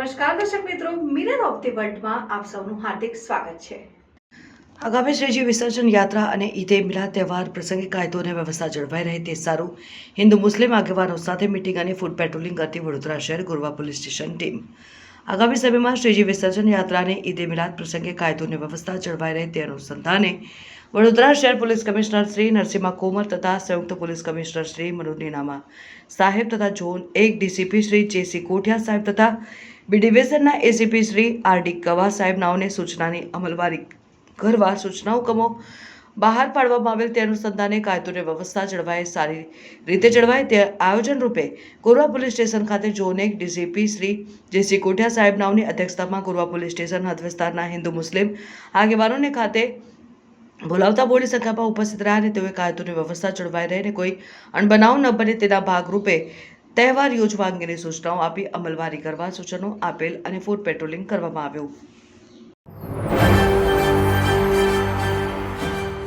નમસ્કાર દર્શક મિત્રો, મિરર ઓફ ધી વર્લ્ડમાં આપ સૌનું હાર્દિક સ્વાગત છે। આગામી શ્રીજી વિસર્જન યાત્રા અને ઈદે મિલાદ તહેવાર પ્રસંગે કાયદો અને વ્યવસ્થા જળવાઈ રહે તે સારું હિન્દુ મુસ્લિમ આગેવાનો સાથે મીટિંગ અને ફૂડ પેટ્રોલિંગ કરતી વડોદરા શહેર ગોરવા પોલીસ સ્ટેશન ટીમ। આગામી સમયમાં શ્રીજી વિસર્જન યાત્રા અને ઈદે મિલાદ પ્રસંગે કાયદો અને વ્યવસ્થા જળવાઈ રહે તે અનુસંધાને વડોદરા શહેર પોલીસ કમિશનર શ્રી નરસિંહા કોમર તથા સંયુક્ત પોલીસ કમિશનર શ્રી મનોજ નીનામા સાહેબ તથા ઝોન 1 ડીસીપી શ્રી જેસી કોઠિયા સાહેબ તથા બી ડિવિઝનના એસીપી શ્રી આરડી કવા સાહેબ નાઓને સૂચનાની અમલવારી કરવા સૂચનાઓ હુકમો બહાર પાડવામાં આવેલ તે અનુસંધાને કાયદો અને વ્યવસ્થા જળવાય સારી રીતે જળવાય તે આયોજન રૂપે ગોરવા પોલીસ સ્ટેશન ખાતે ઝોન 1 ડીસીપી શ્રી જેસી કોઠિયા સાહેબ નાઓની અધ્યક્ષતામાં ગોરવા પોલીસ સ્ટેશન હદ વિસ્તારના હિન્દુ મુસ્લિમ આગેવાનોને ખાતે બોલાવતા બોડી સંખ્યામાં ઉપસ્થિત રહ્યા અને તેઓએ કાયદોની વ્યવસ્થા જળવાઈ રહે અને કોઈ અણબનાવ ન બને તેના ભાગરૂપે તહેવાર યોજવા અંગેની સૂચનાઓ આપી અમલવારી કરવા સૂચનો આપેલ અને ફૂડ પેટ્રોલિંગ કરવામાં આવ્યું।